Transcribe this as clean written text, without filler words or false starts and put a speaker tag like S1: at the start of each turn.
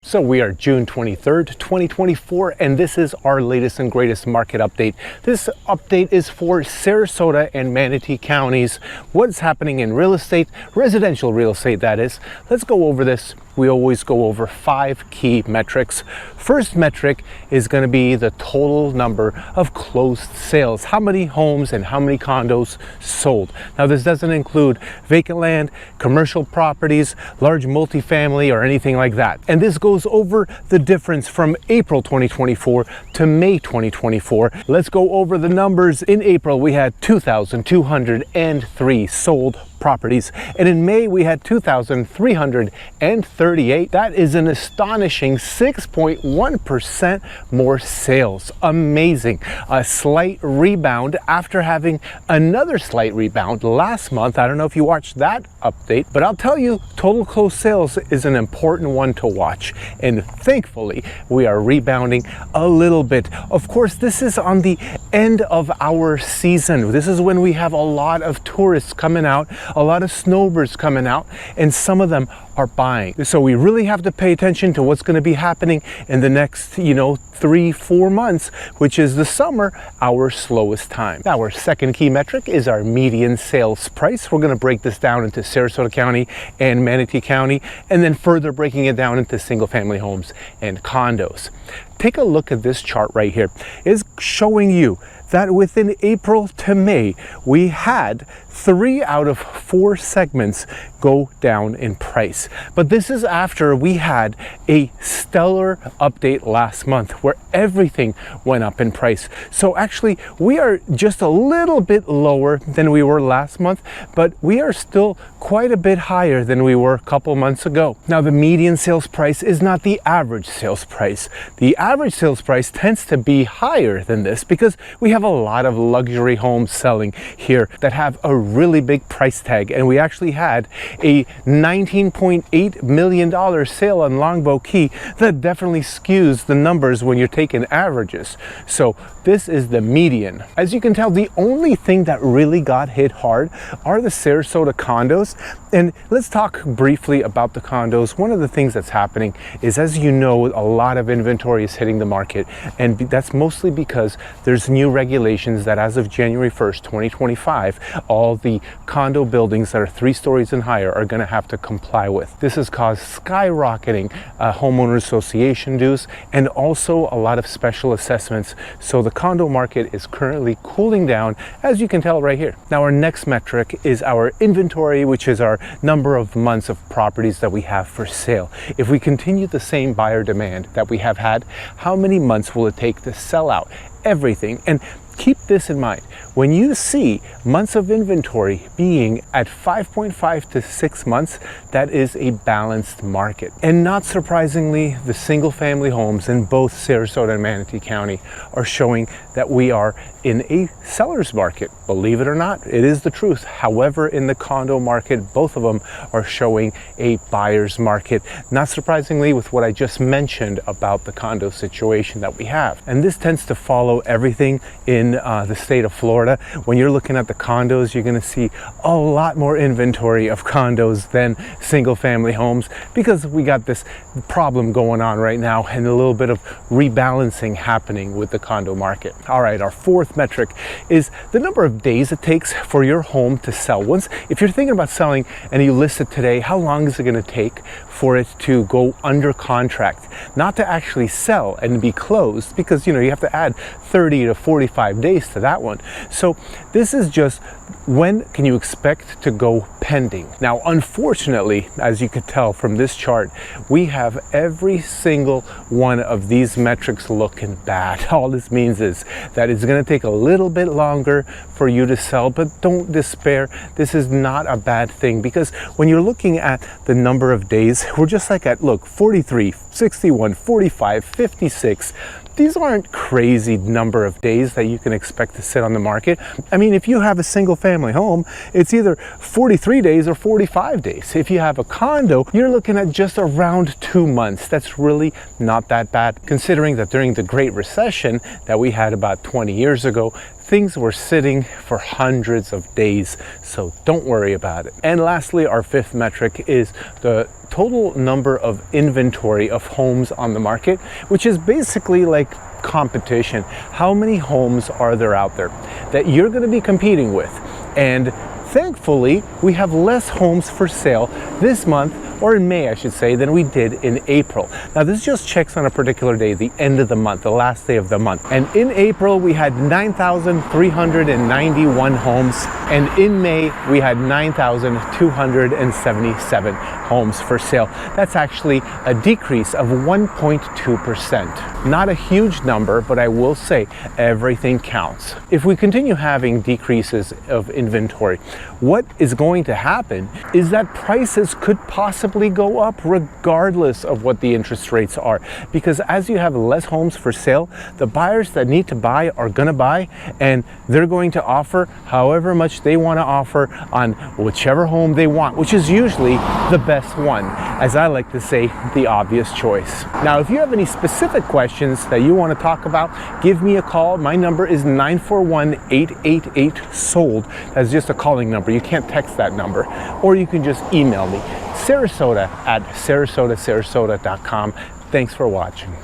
S1: So we are June 23rd, 2024, and this is our latest and greatest market update. This update is for Sarasota and Manatee counties. What's happening in real estate, residential real estate that is. Let's go over this. We always go over 5 key metrics. First metric is going to be the total number of closed sales. How many homes and how many condos sold. Now this doesn't include vacant land, commercial properties, large multifamily, or anything like that. And this goes over the difference from April 2024 to May 2024. Let's go over the numbers. In April, we had 2,203 sold properties, and in May we had 2,338. That is an astonishing 6.1% more sales. Amazing. A slight rebound after having another slight rebound last month. I don't know if you watched that update, but I'll tell you, total closed sales is an important one to watch, and thankfully we are rebounding a little bit. Of course, this is on the end of our season. This is when we have a lot of tourists coming out, a lot of snowbirds coming out, and some of them are buying. So we really have to pay attention to what's going to be happening in the next, 3-4 months, which is the summer, our slowest time. Our second key metric is our median sales price. We're going to break this down into Sarasota County and Manatee County, and then further breaking it down into single family homes and condos. Take a look at this chart right here. It's showing you that within April to May, we had 3 out of 4 segments go down in price. But this is after we had a stellar update last month where everything went up in price. So actually, we are just a little bit lower than we were last month, but we are still quite a bit higher than we were a couple months ago. Now, the median sales price is not the average sales price. The average sales price tends to be higher than this because we have a lot of luxury homes selling here that have a really big price tag, and we actually had a $19.8 million sale on Longboat Key that definitely skews the numbers when you're taking averages. So this is the median. As you can tell, the only thing that really got hit hard are the Sarasota condos. And let's talk briefly about the condos. One of the things that's happening is, as you know, a lot of inventory is hitting the market, and that's mostly because there's new regulations that as of January 1st, 2025, all the condo buildings that are 3 stories and higher are going to have to comply with. This has caused skyrocketing homeowner association dues and also a lot of special assessments. So the condo market is currently cooling down, as you can tell right here. Now, our next metric is our inventory, which is our number of months of properties that we have for sale. If we continue the same buyer demand that we have had, how many months will it take to sell out everything? And keep this in mind. When you see months of inventory being at 5.5 to 6 months, that is a balanced market. And not surprisingly, the single family homes in both Sarasota and Manatee County are showing that we are in a seller's market. Believe it or not, it is the truth. However, in the condo market, both of them are showing a buyer's market. Not surprisingly, with what I just mentioned about the condo situation that we have. And this tends to follow everything in the state of Florida. When you're looking at the condos, you're going to see a lot more inventory of condos than single family homes because we got this problem going on right now and a little bit of rebalancing happening with the condo market. All right, our fourth metric is the number of days it takes for your home to sell. If you're thinking about selling and you list it today, how long is it going to take for it to go under contract? Not to actually sell and be closed, because you have to add 30 to 45 days to that one. So this is just when can you expect to go pending. Now, unfortunately, as you could tell from this chart, we have every single one of these metrics looking bad. All this means is that it's going to take a little bit longer for you to sell, but don't despair. This is not a bad thing, because when you're looking at the number of days, we're just like at, look, 43, 61, 45, 56. These aren't crazy number of days that you can expect to sit on the market. I mean, if you have a single family home, it's either 43 days or 45 days. If you have a condo, you're looking at just around 2 months. That's really not that bad, considering that during the Great Recession that we had about 20 years ago, things were sitting for hundreds of days, so don't worry about it. And lastly, our fifth metric is the total number of inventory of homes on the market, which is basically like competition. How many homes are there out there that you're going to be competing with? And thankfully, we have less homes for sale this month, or in May, I should say, than we did in April. Now, this just checks on a particular day, the end of the month, the last day of the month. And in April, we had 9,391 homes. And in May, we had 9,277 homes for sale. That's actually a decrease of 1.2%. Not a huge number, but I will say everything counts. If we continue having decreases of inventory, what is going to happen is that prices could possibly go up regardless of what the interest rates are, because as you have less homes for sale, the buyers that need to buy are going to buy, and they're going to offer however much they want to offer on whichever home they want, which is usually the best one, as I like to say, the obvious choice. Now, if you have any specific questions that you want to talk about, give me a call. My number is 941-888-SOLD. That's just a calling number. You can't text that number, or you can just email me, Sarasota@sarasota.com. Thanks for watching.